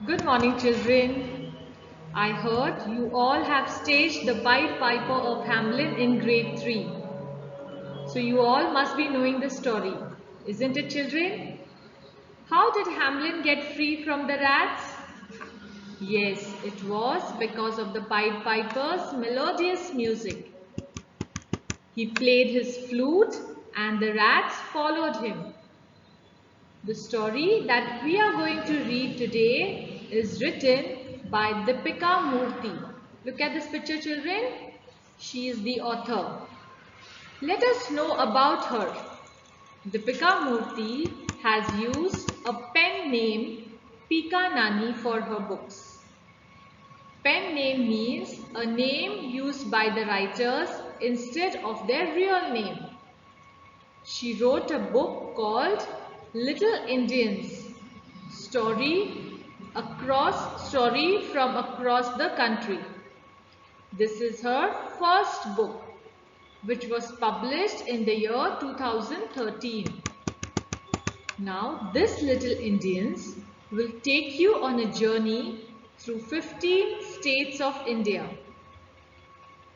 Good morning, children. I heard you all have staged the Pied Piper of Hamelin in grade 3. So you all must be knowing the story, isn't it, children? How did Hamelin get free from the rats? Yes, it was because of the Pied Piper's melodious music. He played his flute and the rats followed him. The story that we are going to read today is written by Deepika Murthy. Look at this picture, children. She is the author. Let us know about her. Deepika Murthy has used a pen name Pika Nani for her books. Pen name means a name used by the writers instead of their real name. She wrote a book called Little Indians, story from across the country. This is her first book, which was published in the year 2013. Now, this Little Indians will take you on a journey through 15 states of India.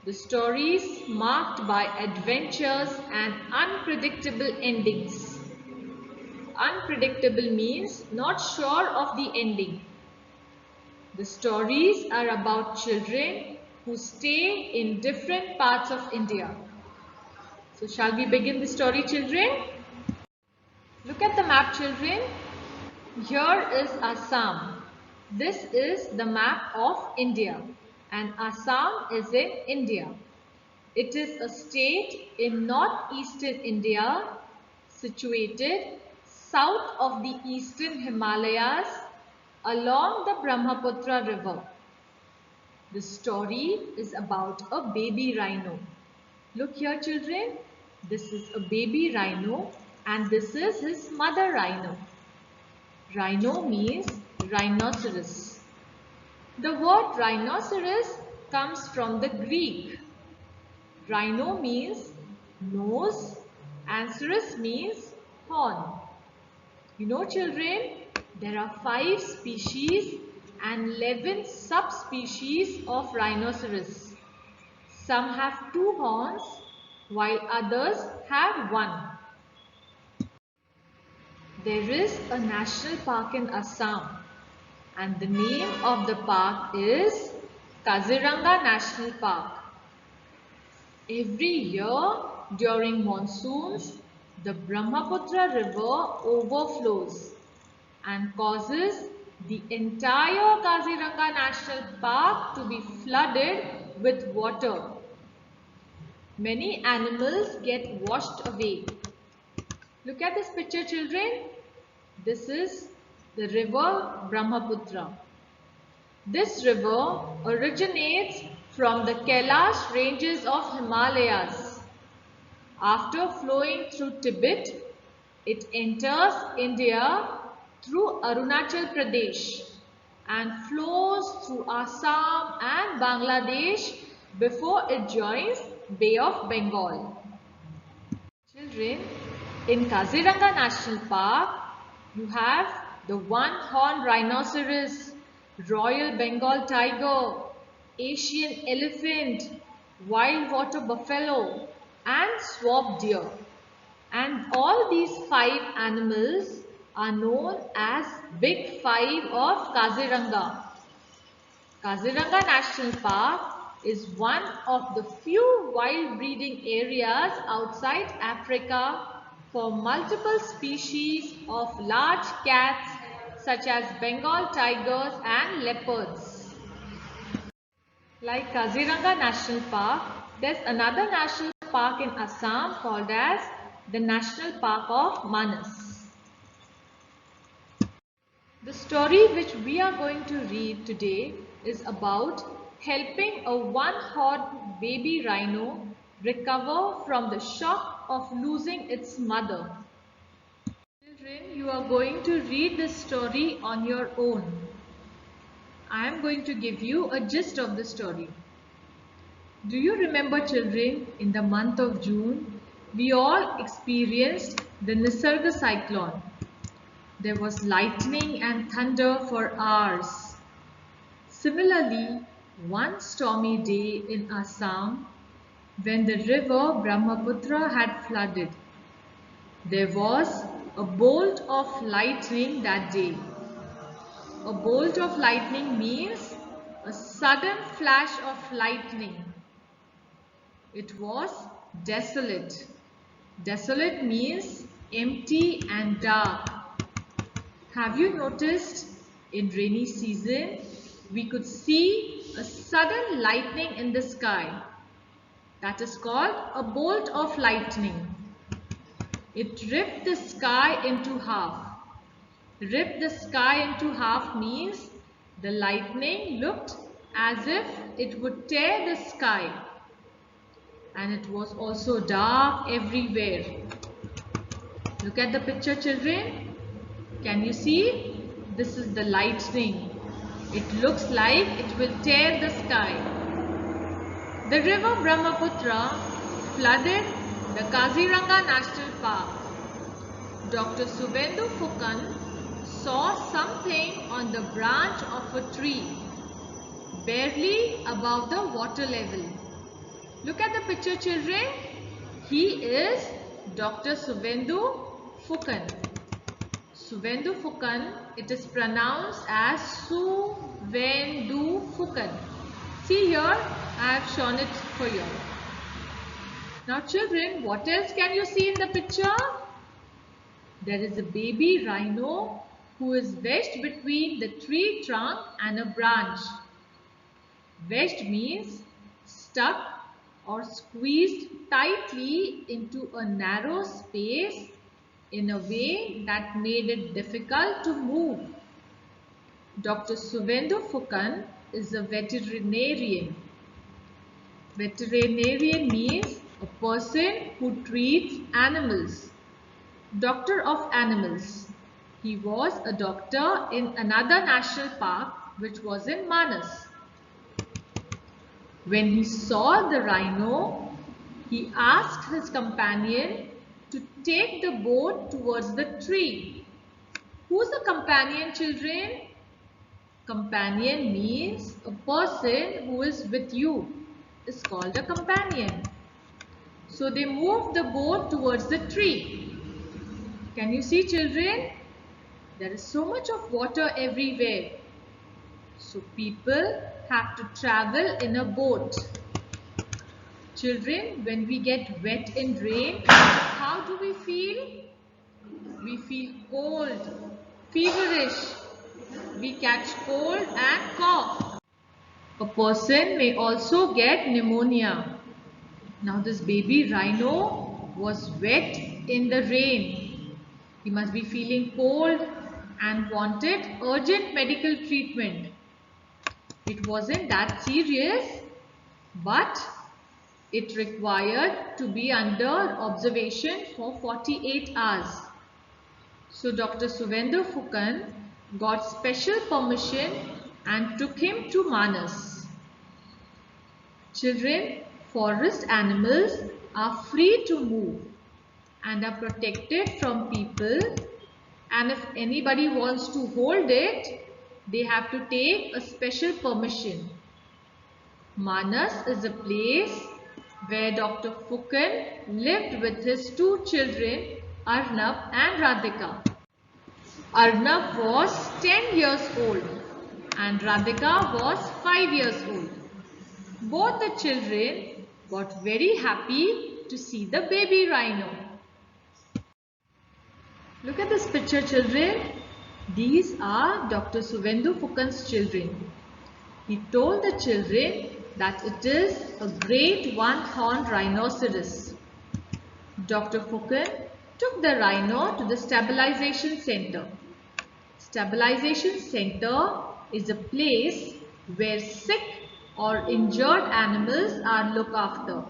The stories marked by adventures and unpredictable endings. Unpredictable means not sure of the ending. The stories are about children who stay in different parts of India. So shall we begin the story, children? Look at the map, children. Here is Assam. This is the map of India, and Assam is in India. It is a state in northeastern India situated south of the eastern Himalayas along the Brahmaputra river. The story is about a baby rhino. Look here, children. This is a baby rhino and this is his mother rhino. Rhino means rhinoceros. The word rhinoceros comes from the Greek. Rhino means nose and cerus means horn. You know, children, there are 5 species and 11 subspecies of rhinoceros. Some have 2 horns while others have 1. There is a national park in Assam and the name of the park is Kaziranga National Park. Every year during monsoons, the Brahmaputra river overflows and causes the entire Kaziranga National Park to be flooded with water. Many animals get washed away. Look at this picture, children. This is the river Brahmaputra. This river originates from the Kailash ranges of Himalayas. After flowing through Tibet, it enters India through Arunachal Pradesh and flows through Assam and Bangladesh before it joins Bay of Bengal. Children, in Kaziranga National Park, you have the one-horned rhinoceros, Royal Bengal tiger, Asian elephant, wild water buffalo and swamp deer. And all these 5 animals are known as Big 5 of Kaziranga. Kaziranga National Park is one of the few wild breeding areas outside Africa for multiple species of large cats such as Bengal tigers and leopards. Like Kaziranga National Park, there's another national park in Assam called as the National Park of Manas. The story which we are going to read today is about helping a one-horned baby rhino recover from the shock of losing its mother. Children, you are going to read this story on your own. I am going to give you a gist of the story. Do you remember, children, in the month of June, we all experienced the Nisarga cyclone. There was lightning and thunder for hours. Similarly, one stormy day in Assam, when the river Brahmaputra had flooded, there was a bolt of lightning that day. A bolt of lightning means a sudden flash of lightning. It was desolate. Desolate means empty and dark. Have you noticed in rainy season we could see a sudden lightning in the sky? That is called a bolt of lightning. It ripped the sky into half. Rip the sky into half means the lightning looked as if it would tear the sky. And it was also dark everywhere. Look at the picture, children. Can you see? This is the lightning. It looks like it will tear the sky. The river Brahmaputra flooded the Kaziranga National Park. Dr. Suvendu Fukan saw something on the branch of a tree, barely above the water level. Look at the picture, children. He is Dr. Suvendu Fukan. Suvendu Fukan, it is pronounced as Suvendu Fukan. See here, I have shown it for you. Now children, what else can you see in the picture? There is a baby rhino who is wedged between the tree trunk and a branch. Wedged means stuck or squeezed tightly into a narrow space in a way that made it difficult to move. Dr. Suvendu Fukan is a veterinarian. Veterinarian means a person who treats animals. Doctor of animals. He was a doctor in another national park which was in Manas. When he saw the rhino, he asked his companion to take the boat towards the tree. Who's a companion, children? Companion means a person who is with you. Is called a companion. So they moved the boat towards the tree. Can you see, children? There is so much of water everywhere. So people have to travel in a boat. Children, when we get wet in rain, how do we feel? We feel cold, feverish. We catch cold and cough. A person may also get pneumonia. Now this baby rhino was wet in the rain. He must be feeling cold and wanted urgent medical treatment. It wasn't that serious, but it required to be under observation for 48 hours. So Dr. Suvendu Fukan got special permission and took him to Manas. Children, forest animals are free to move and are protected from people, and if anybody wants to hold it, they have to take a special permission. Manas is a place where Dr. Fukan lived with his two children, Arnab and Radhika. Arnab was 10 years old and Radhika was 5 years old. Both the children got very happy to see the baby rhino. Look at this picture, children. These are Dr. Suvendu Fukan's children. He told the children that it is a great one-horned rhinoceros. Dr. Fukan took the rhino to the stabilization center. Stabilization center is a place where sick or injured animals are looked after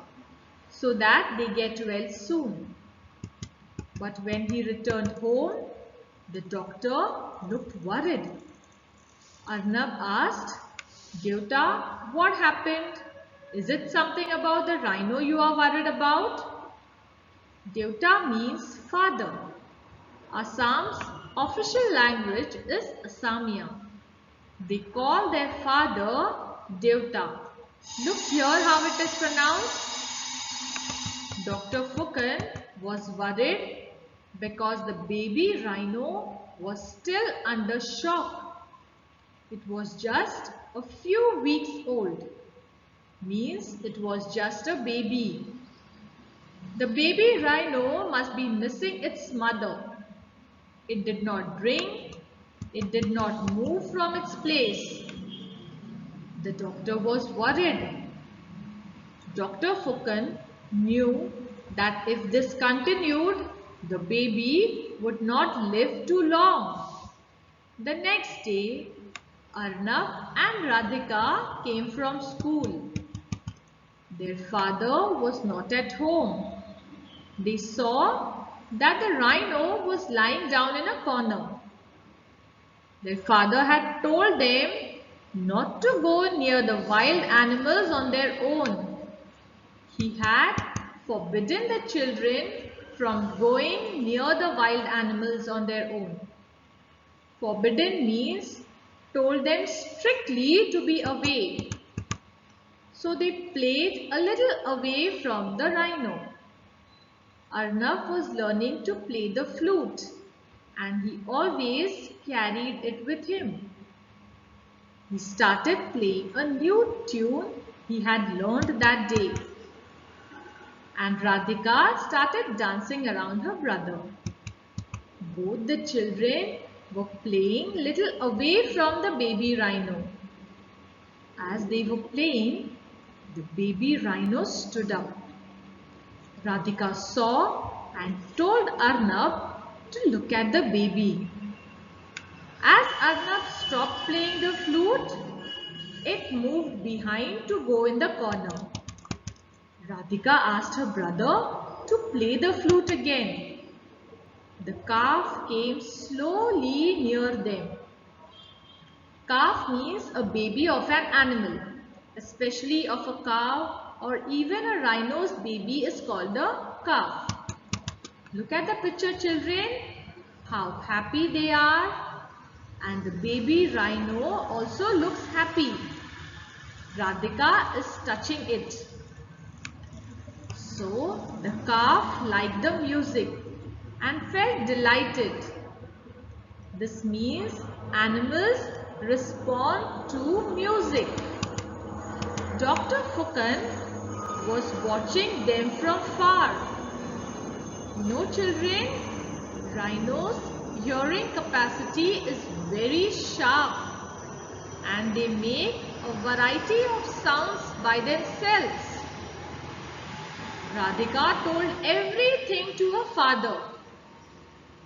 so that they get well soon. But when he returned home, the doctor looked worried. Arnab asked, "Devta, what happened? Is it something about the rhino you are worried about?" Devta means father. Assam's official language is Assamia. They call their father Devta. Look here how it is pronounced. Dr. Fukan was worried because the baby rhino was still under shock. It was just a few weeks old. Means it was just a baby. The baby rhino must be missing its mother. It did not drink. It did not move from its place. The doctor was worried. Dr. Fukan knew that if this continued, the baby would not live too long. The next day, Arnab and Radhika came from school. Their father was not at home. They saw that the rhino was lying down in a corner. Their father had told them not to go near the wild animals on their own. He had forbidden the children from going near the wild animals on their own. Forbidden means told them strictly to be away. So they played a little away from the rhino. Arnab was learning to play the flute and he always carried it with him. He started playing a new tune he had learned that day. And Radhika started dancing around her brother. Both the children were playing little away from the baby rhino. As they were playing, the baby rhino stood up. Radhika saw and told Arnab to look at the baby. As Arnab stopped playing the flute, it moved behind to go in the corner. Radhika asked her brother to play the flute again. The calf came slowly near them. Calf means a baby of an animal, especially of a cow or even a rhino's baby is called a calf. Look at the picture, children, how happy they are, and the baby rhino also looks happy. Radhika is touching it. So the calf liked the music and felt delighted. This means animals respond to music. Dr. Fukan was watching them from far. You know, children, rhinos' hearing capacity is very sharp and they make a variety of sounds by themselves. Radhika told everything to her father.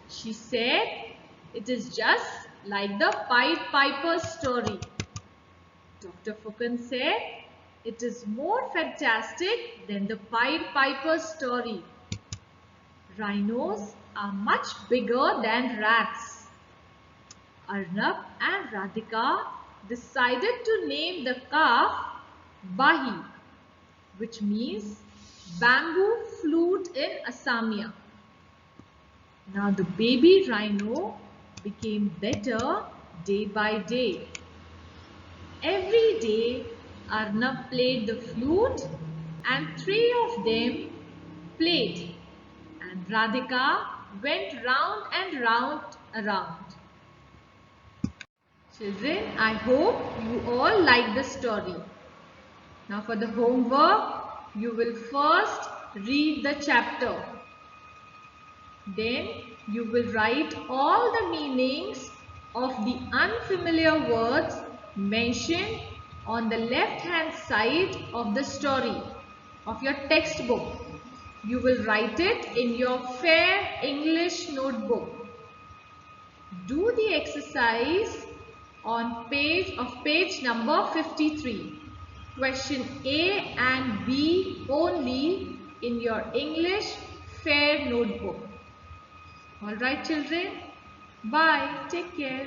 She said, it is just like the Pied Piper's story. Dr. Fukan said, it is more fantastic than the Pied Piper's story. Rhinos are much bigger than rats. Arnab and Radhika decided to name the calf Bahi, which means bamboo flute in Assamia. Now the baby rhino became better day by day. Every day Arnab played the flute and 3 of them played and Radhika went round and round around. Children, I hope you all like the story. Now for the homework, you will first read the chapter. Then you will write all the meanings of the unfamiliar words mentioned on the left hand side of the story of your textbook. You will write it in your fair English notebook. Do the exercise on page number 53. Question A and B only in your English fair notebook. Alright children, bye, take care.